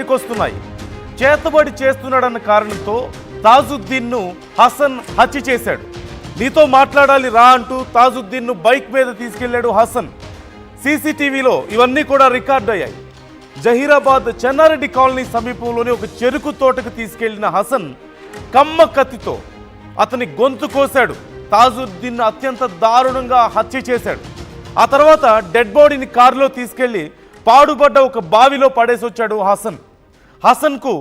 బయటకు వస్తున్నాయి. చేతబడి చేస్తున్నాడన్న కారణంతో తాజుద్దీన్ను హసన్ హత్య చేశాడు. నీతో మాట్లాడాలి రా అంటూ తాజుద్దీన్ను బైక్ మీద తీసుకెళ్లాడు హసన్. సీసీటీవీలో ఇవన్నీ కూడా రికార్డ్ అయ్యాయి. జహీరాబాద్ చెన్నారెడ్డి కాలనీ సమీపంలోని ఒక చెరుకు తోటకు తీసుకెళ్లిన హసన్ కమ్మ కత్తితో అతని గొంతు కోశాడు. తాజుద్దీన్ అత్యంత దారుణంగా హత్య చేశాడు. ఆ తర్వాత డెడ్ బాడీని కారులో తీసుకెళ్లి పాడుపడ్డ ఒక బావిలో పడేసి వచ్చాడు హసన్. హసన్కు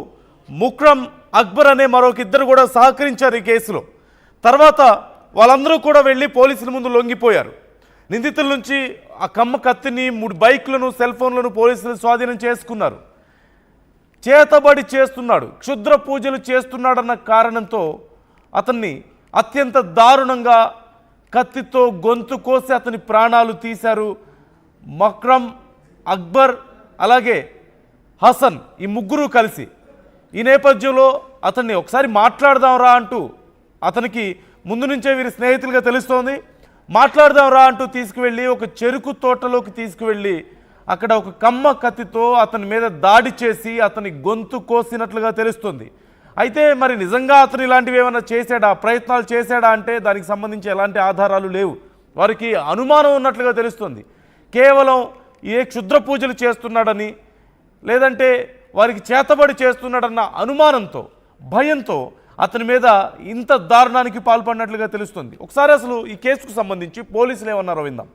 ముక్రమ్, అక్బర్ అనే మరొక ఇద్దరు కూడా సహకరించారు ఈ కేసులో. తర్వాత వాళ్ళందరూ కూడా వెళ్ళి పోలీసుల ముందు లొంగిపోయారు. నిందితుల నుంచి ఆ కమ్మ కత్తిని, 3 బైక్లను, సెల్ ఫోన్లను పోలీసులు స్వాధీనం చేసుకున్నారు. చేతబడి చేస్తున్నాడు, క్షుద్ర పూజలు చేస్తున్నాడన్న కారణంతో అతన్ని అత్యంత దారుణంగా కత్తితో గొంతు కోసి అతని ప్రాణాలు తీశారు. మక్రమ్, అక్బర్ అలాగే హసన్ ఈ ముగ్గురు కలిసి. ఈ నేపథ్యంలో అతన్ని ఒకసారి మాట్లాడదాం రా అంటూ, అతనికి ముందు నుంచే వీరి స్నేహితులుగా తెలుస్తోంది, మాట్లాడదాం రా అంటూ తీసుకువెళ్ళి ఒక చెరుకు తోటలోకి తీసుకువెళ్ళి అక్కడ ఒక కమ్మ కత్తితో అతని మీద దాడి చేసి అతని గొంతు కోసినట్లుగా తెలుస్తుంది. అయితే మరి నిజంగా అతను ఇలాంటివి ఏమైనా చేశాడా, ప్రయత్నాలు చేశాడా అంటే దానికి సంబంధించి ఎలాంటి ఆధారాలు లేవు. వారికి అనుమానం ఉన్నట్లుగా తెలుస్తుంది. కేవలం ఏ క్షుద్ర పూజలు చేస్తున్నాడని, లేదంటే వారికి చేతబడి చేస్తున్నాడన్న అనుమానంతో, భయంతో అతని మీద ఇంత దారుణానికి పాల్పడినట్లుగా తెలుస్తుంది. ఒకసారి అసలు ఈ కేసుకు సంబంధించి పోలీసులు ఏమన్నారో విందాం.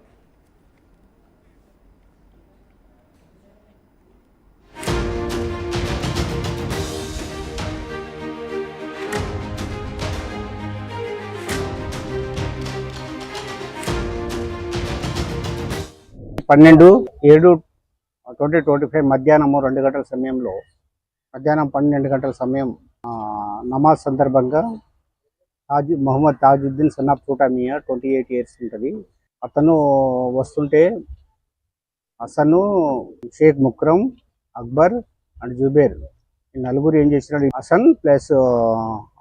పన్నెండు 7/2025 మధ్యాహ్నం 2 గంటల సమయంలో, మధ్యాహ్నం 12 గంటల సమయం నమాజ్ సందర్భంగా మొహమ్మద్ తాజుద్దీన్ సన్ ఆఫ్ చోటా మియా 28 ఇయర్స్ ఉంటుంది. అతను వస్తుంటే హసను, షేక్ ముక్రమ్, అక్బర్ అండ్ జుబేర్ ఈ నలుగురు ఏం చేసినాడు, హసన్ ప్లస్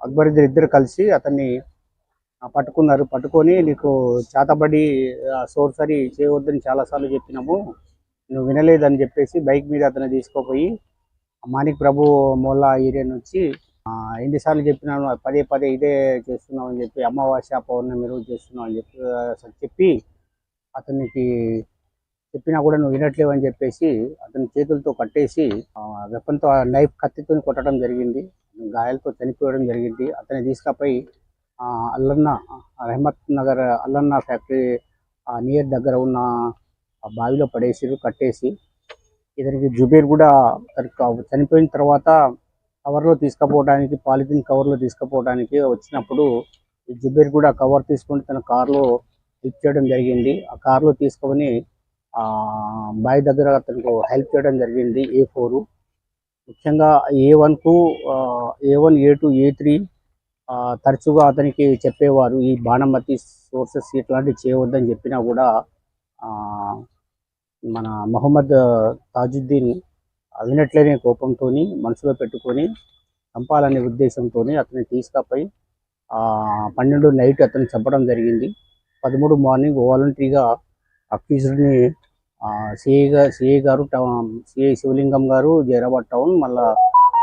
అక్బర్ ఇద్దరు కలిసి అతన్ని పట్టుకున్నారు. పట్టుకొని నీకు చేతబడి సోర్సరీ చేయవద్దని చాలాసార్లు చెప్పినాము, నువ్వు వినలేదని చెప్పేసి బైక్ మీద అతను తీసుకుపోయి మాణిక్ ప్రభు మోల్లా ఏరియా నుంచి ఎన్నిసార్లు చెప్పినాను, పదే పదే ఇదే చేస్తున్నావు అని చెప్పి, అమావాస్య పౌర్ణమి రోజు చేస్తున్నావు అని చెప్పి అతనికి చెప్పినా కూడా నువ్వు వినట్లేవు అని చెప్పేసి అతని చేతులతో కట్టేసి వెపన్తో, నైఫ్ కత్తితో కొట్టడం జరిగింది. గాయాలతో చనిపోవడం జరిగింది. అతన్ని తీసుకుపోయి అల్లన్న రెహమత్ నగర్ అల్లన్న ఫ్యాక్టరీ నియర్ దగ్గర ఉన్న బావిలో పడేసి కట్టేసి, ఇతనికి జుబేర్ కూడా చనిపోయిన తర్వాత కవర్లో తీసుకుపోవడానికి, పాలిథిన్ కవర్లో తీసుకుపోవడానికి వచ్చినప్పుడు ఈ జుబేర్ కూడా కవర్ తీసుకొని తన కారులో హెల్ప్ చేయడం జరిగింది. ఆ కారులో తీసుకొని బావి దగ్గర అతనికి హెల్ప్ చేయడం జరిగింది. A4 ముఖ్యంగా A1కు A1, A2, A3 తరచుగా అతనికి చెప్పేవారు, ఈ బాణమతి సోర్సెస్ ఇట్లాంటివి చేయవద్దని చెప్పినా కూడా మన మొహమ్మద్ తాజుద్దీన్ వినట్లేని కోపంతో మనసులో పెట్టుకొని చంపాలనే ఉద్దేశంతో అతన్ని తీసుకుపోయి 12 నైట్ అతను చంపడం జరిగింది. 13 మార్నింగ్ వాలంటరీగా అక్యూజ్డ్ని సిఐ గారు, సిఐ శివలింగం గారు, జైరాబాద్ టౌన్, మళ్ళా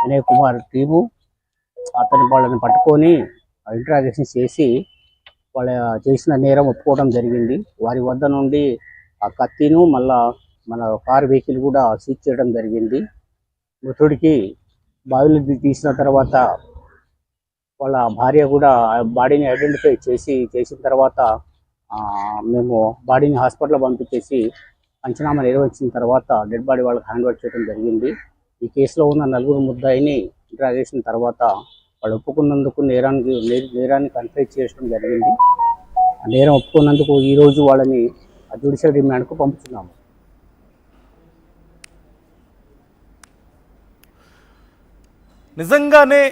వినయ్ కుమార్ టీము వాళ్ళని పట్టుకొని ఇంట్రాగేషన్ చేసి వాళ్ళ చేసిన నేరం ఒప్పుకోవడం జరిగింది. వారి వద్ద నుండి ఆ కత్తిను, మళ్ళా మన కార్ వెహికల్ కూడా సీజ్ చేయడం జరిగింది. మృతుడికి బావిలో తీసిన తర్వాత వాళ్ళ భార్య కూడా బాడీని ఐడెంటిఫై చేసిన తర్వాత మేము బాడీని హాస్పిటల్ పంపించేసి పంచనామా నిర్వహించిన తర్వాత డెడ్ బాడీ వాళ్ళకి హ్యాండ్ ఓవర్ చేయడం జరిగింది. ఈ కేసులో ఉన్న 4 ముద్దాయిని ఇంట్రాగేషన్ తర్వాత వాళ్ళు ఒప్పుకున్నందుకు నేరాన్ని కన్ఫెస్ చేయడం జరిగింది. నేరం ఒప్పుకున్నందుకు ఈరోజు వాళ్ళని జ్యుడిషియల్ రిమాండ్కు పంపుతున్నాము. నిజంగానే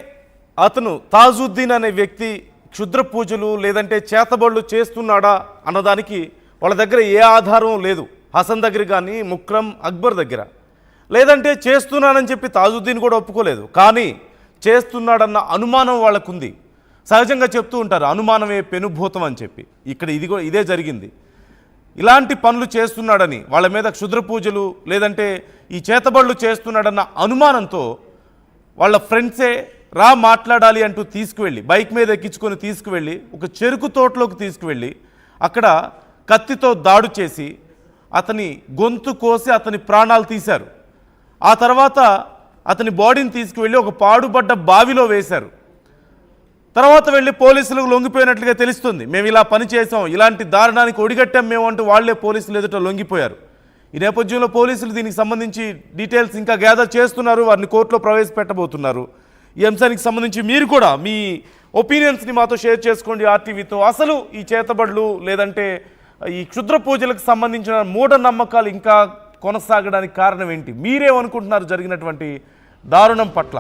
అతను తాజుద్దీన్ అనే వ్యక్తి క్షుద్ర పూజలు లేదంటే చేతబడులు చేస్తున్నాడా అన్నదానికి వాళ్ళ దగ్గర ఏ ఆధారం లేదు. హసన్ దగ్గర కానీ, ముక్రమ్, అక్బర్ దగ్గర. లేదంటే చేస్తున్నానని చెప్పి తాజుద్దీన్ కూడా ఒప్పుకోలేదు, కానీ చేస్తున్నాడన్న అనుమానం వాళ్ళకుంది. సహజంగా చెప్తూ ఉంటారు, అనుమానమే పెనుభూతం అని చెప్పి. ఇక్కడ ఇదే జరిగింది. ఇలాంటి పనులు చేస్తున్నాడని, వాళ్ళ మీద క్షుద్ర పూజలు లేదంటే ఈ చేతబడులు చేస్తున్నాడన్న అనుమానంతో వాళ్ళ ఫ్రెండ్సే రా మాట్లాడాలి అంటూ తీసుకువెళ్ళి బైక్ మీద ఎక్కించుకొని తీసుకువెళ్ళి ఒక చెరుకు తోటలోకి తీసుకువెళ్ళి అక్కడ కత్తితో దాడి చేసి అతని గొంతు కోసి అతని ప్రాణాలు తీశారు. ఆ తర్వాత అతని బాడీని తీసుకువెళ్ళి ఒక పాడుబడ్డ బావిలో వేశారు. తర్వాత వెళ్ళి పోలీసులకు లొంగిపోయినట్లుగా తెలుస్తుంది. మేము ఇలా పని చేసాం, ఇలాంటి దారుణానికి ఒడిగట్టాం మేము అంటూ వాళ్లే పోలీసులు ఎదుట లొంగిపోయారు. ఈ నేపథ్యంలో పోలీసులు దీనికి సంబంధించి డీటెయిల్స్ ఇంకా గ్యాదర్ చేస్తున్నారు, వారిని కోర్టులో ప్రవేశపెట్టబోతున్నారు. ఈ అంశానికి సంబంధించి మీరు కూడా మీ ఒపీనియన్స్ని మాతో షేర్ చేసుకోండి ఆర్టీవీతో. అసలు ఈ చేతబడులు లేదంటే ఈ క్షుద్ర పూజలకు సంబంధించిన మూఢనమ్మకాలు ఇంకా కొనసాగడానికి కారణం ఏంటి? మీరేమనుకుంటున్నారు జరిగినటువంటి దారుణం పట్ల?